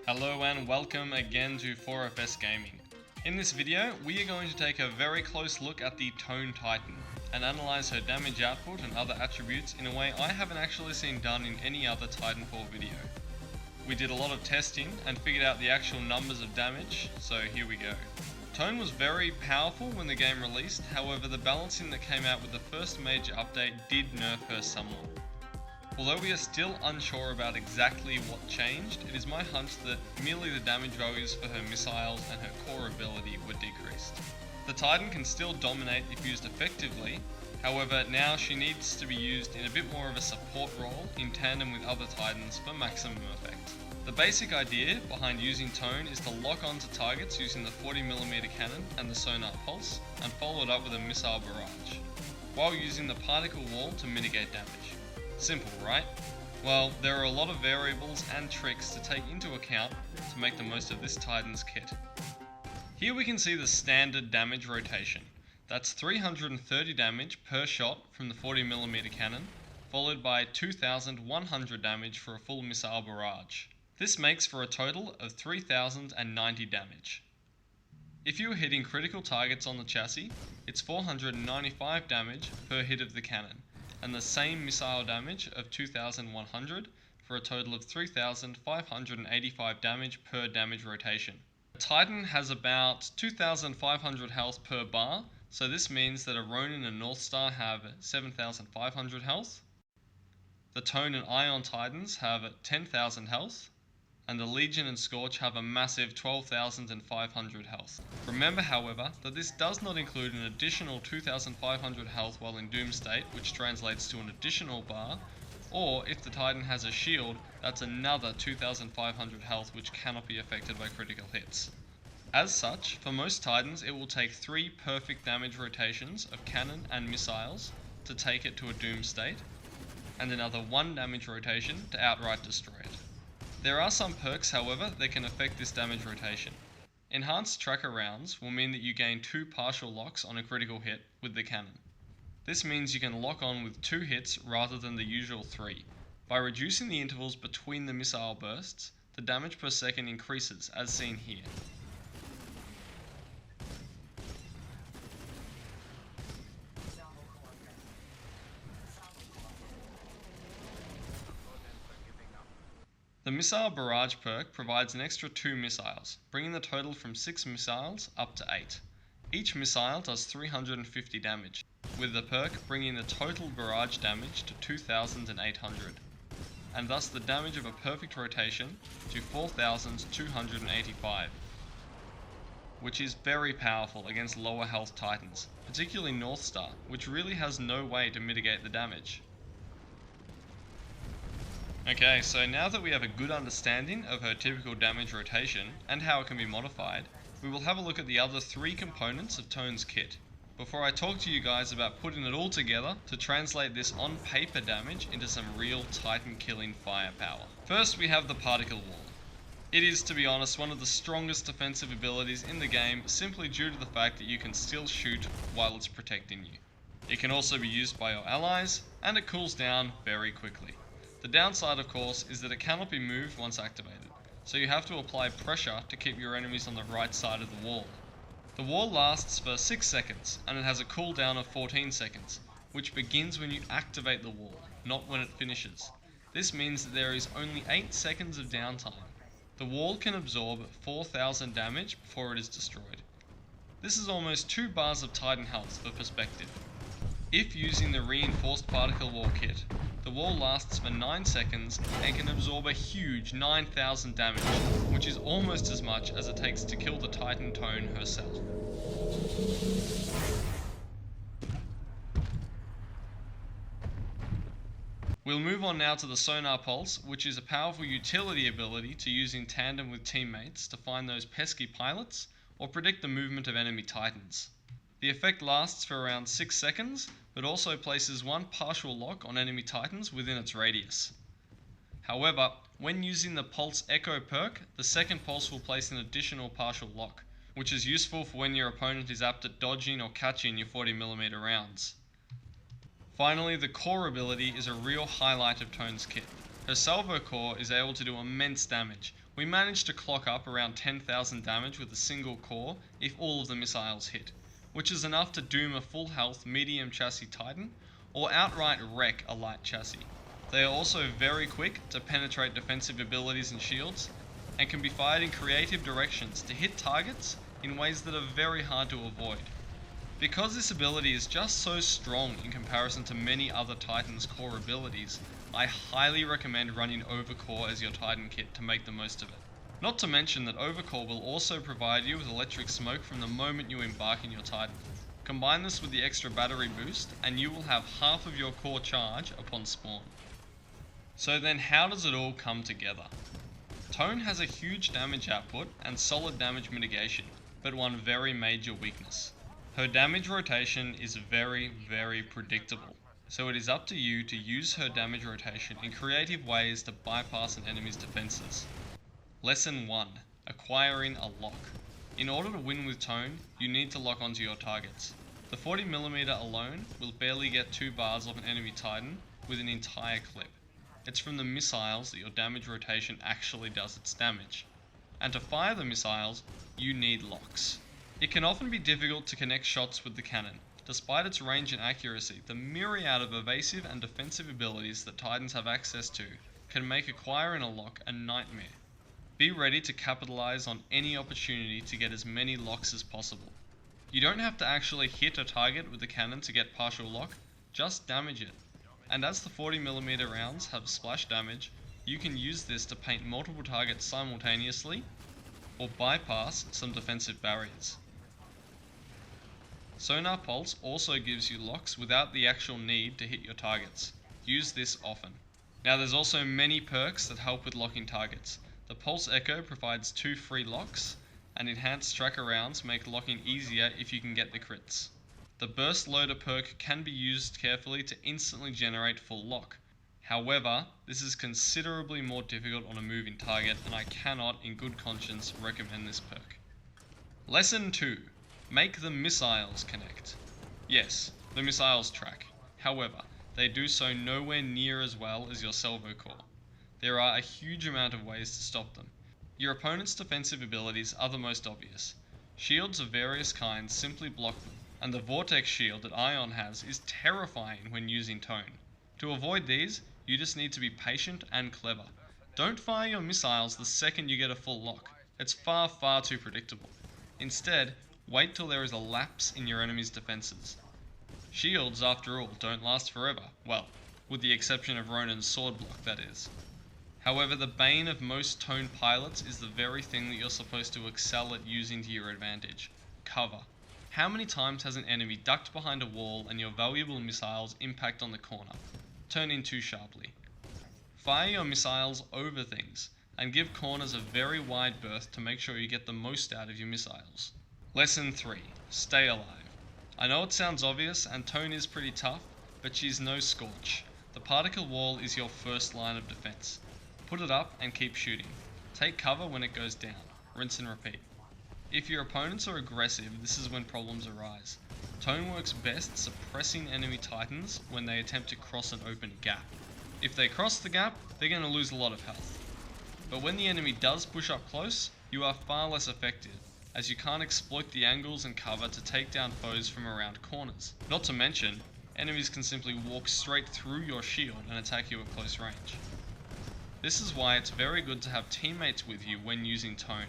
Hello and welcome again to 4FS Gaming. In this video, we are going to take a very close look at the Tone Titan and analyze her damage output and other attributes in a way I haven't actually seen done in any other Titanfall video. We did a lot of testing and figured out the actual numbers of damage, so here we go. Tone was very powerful when the game released, however the balancing that came out with the first major update did nerf her somewhat. Although we are still unsure about exactly what changed, it is my hunch that merely the damage values for her missiles and her core ability were decreased. The Titan can still dominate if used effectively, however now she needs to be used in a bit more of a support role in tandem with other Titans for maximum effect. The basic idea behind using Tone is to lock onto targets using the 40mm cannon and the Sonar pulse, and follow it up with a missile barrage, while using the particle wall to mitigate damage. Simple, right? Well, there are a lot of variables and tricks to take into account to make the most of this Titan's kit. Here we can see the standard damage rotation. That's 330 damage per shot from the 40mm cannon, followed by 2100 damage for a full missile barrage. This makes for a total of 3090 damage. If you are hitting critical targets on the chassis, it's 495 damage per hit of the cannon, and the same missile damage of 2100 for a total of 3585 damage per damage rotation. The Titan has about 2500 health per bar, so this means that a Ronin and Northstar have 7500 health. The Tone and Ion Titans have 10,000 health, and the Legion and Scorch have a massive 12,500 health. Remember, however, that this does not include an additional 2,500 health while in Doom state, which translates to an additional bar, or if the Titan has a shield, that's another 2,500 health which cannot be affected by critical hits. As such, for most Titans it will take 3 perfect damage rotations of cannon and missiles to take it to a Doom state, and another 1 damage rotation to outright destroy it. There are some perks, however, that can affect this damage rotation. Enhanced tracker rounds will mean that you gain 2 partial locks on a critical hit with the cannon. This means you can lock on with 2 hits rather than the usual 3. By reducing the intervals between the missile bursts, the damage per second increases, as seen here. The Missile Barrage perk provides an extra 2 missiles, bringing the total from 6 missiles up to 8. Each missile does 350 damage, with the perk bringing the total barrage damage to 2800, and thus the damage of a perfect rotation to 4285, which is very powerful against lower health Titans, particularly Northstar, which really has no way to mitigate the damage. Okay, so now that we have a good understanding of her typical damage rotation and how it can be modified, we will have a look at the other 3 components of Tone's kit, before I talk to you guys about putting it all together to translate this on paper damage into some real Titan killing firepower. First we have the particle wall. It is, to be honest, one of the strongest defensive abilities in the game, simply due to the fact that you can still shoot while it's protecting you. It can also be used by your allies, and it cools down very quickly. The downside, of course, is that it cannot be moved once activated, so you have to apply pressure to keep your enemies on the right side of the wall. The wall lasts for 6 seconds, and it has a cooldown of 14 seconds, which begins when you activate the wall, not when it finishes. This means that there is only 8 seconds of downtime. The wall can absorb 4000 damage before it is destroyed. This is almost 2 bars of Titan health for perspective. If using the reinforced particle wall kit, the wall lasts for 9 seconds and can absorb a huge 9000 damage, which is almost as much as it takes to kill the Titan Tone herself. We'll move on now to the Sonar Pulse, which is a powerful utility ability to use in tandem with teammates to find those pesky pilots or predict the movement of enemy Titans. The effect lasts for around 6 seconds, but also places 1 partial lock on enemy Titans within its radius. However, when using the Pulse Echo perk, the second pulse will place an additional partial lock, which is useful for when your opponent is apt at dodging or catching your 40mm rounds. Finally, the core ability is a real highlight of Tone's kit. Her salvo core is able to do immense damage, We managed to clock up around 10,000 damage with a single core if all of the missiles hit, which is enough to doom a full health medium chassis Titan or outright wreck a light chassis. They are also very quick to penetrate defensive abilities and shields, and can be fired in creative directions to hit targets in ways that are very hard to avoid. Because this ability is just so strong in comparison to many other Titan's core abilities, I highly recommend running Overcore as your Titan kit to make the most of it. Not to mention that Overcore will also provide you with electric smoke from the moment you embark in your Titan. Combine this with the extra battery boost and you will have half of your core charge upon spawn. So then how does it all come together? Tone has a huge damage output and solid damage mitigation, but one very major weakness. Her damage rotation is very predictable, so it is up to you to use her damage rotation in creative ways to bypass an enemy's defenses. Lesson 1. Acquiring a lock. In order to win with Tone, you need to lock onto your targets. The 40mm alone will barely get 2 bars off an enemy Titan with an entire clip. It's from the missiles that your damage rotation actually does its damage. And to fire the missiles, you need locks. It can often be difficult to connect shots with the cannon. Despite its range and accuracy, the myriad of evasive and defensive abilities that Titans have access to can make acquiring a lock a nightmare. Be ready to capitalize on any opportunity to get as many locks as possible. You don't have to actually hit a target with the cannon to get partial lock, just damage it. And as the 40mm rounds have splash damage, you can use this to paint multiple targets simultaneously or bypass some defensive barriers. Sonar Pulse also gives you locks without the actual need to hit your targets. Use this often. Now there's also many perks that help with locking targets. The Pulse Echo provides 2 free locks, and enhanced tracker rounds make locking easier if you can get the crits. The Burst Loader perk can be used carefully to instantly generate full lock. However, this is considerably more difficult on a moving target, and I cannot in good conscience recommend this perk. Lesson 2. Make the missiles connect. Yes, the missiles track. However, they do so nowhere near as well as your Salvo Core. There are a huge amount of ways to stop them. Your opponent's defensive abilities are the most obvious. Shields of various kinds simply block them, and the Vortex shield that Ion has is terrifying when using Tone. To avoid these, you just need to be patient and clever. Don't fire your missiles the second you get a full lock. It's far too predictable. Instead, wait till there is a lapse in your enemy's defenses. Shields, after all, don't last forever. Well, with the exception of Ronan's sword block, that is. However, the bane of most Tone pilots is the very thing that you're supposed to excel at using to your advantage: cover. How many times has an enemy ducked behind a wall and your valuable missiles impact on the corner? Turn in too sharply. Fire your missiles over things, and give corners a very wide berth to make sure you get the most out of your missiles. Lesson 3. Stay alive. I know it sounds obvious, and Tone is pretty tough, but she's no Scorch. The particle wall is your first line of defense. Put it up and keep shooting. Take cover when it goes down. Rinse and repeat. If your opponents are aggressive, this is when problems arise. Tone works best suppressing enemy Titans when they attempt to cross an open gap. If they cross the gap, they're going to lose a lot of health. But when the enemy does push up close, you are far less effective, as you can't exploit the angles and cover to take down foes from around corners. Not to mention, enemies can simply walk straight through your shield and attack you at close range. This is why it's very good to have teammates with you when using Tone,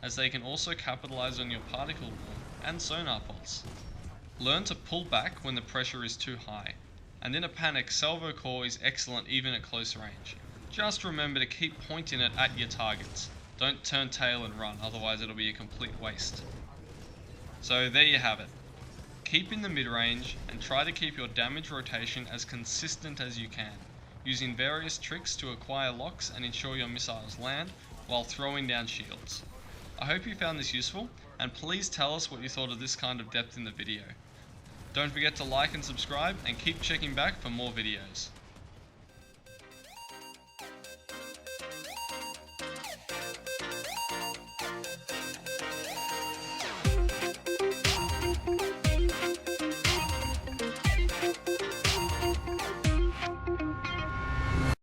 as they can also capitalize on your particle wall and Sonar Pulse. Learn to pull back when the pressure is too high, and in a panic, Salvo Core is excellent even at close range. Just remember to keep pointing it at your targets. Don't turn tail and run, otherwise it'll be a complete waste. So there you have it. Keep in the mid-range and try to keep your damage rotation as consistent as you can, using various tricks to acquire locks and ensure your missiles land while throwing down shields. I hope you found this useful, and please tell us what you thought of this kind of depth in the video. Don't forget to like and subscribe, and keep checking back for more videos.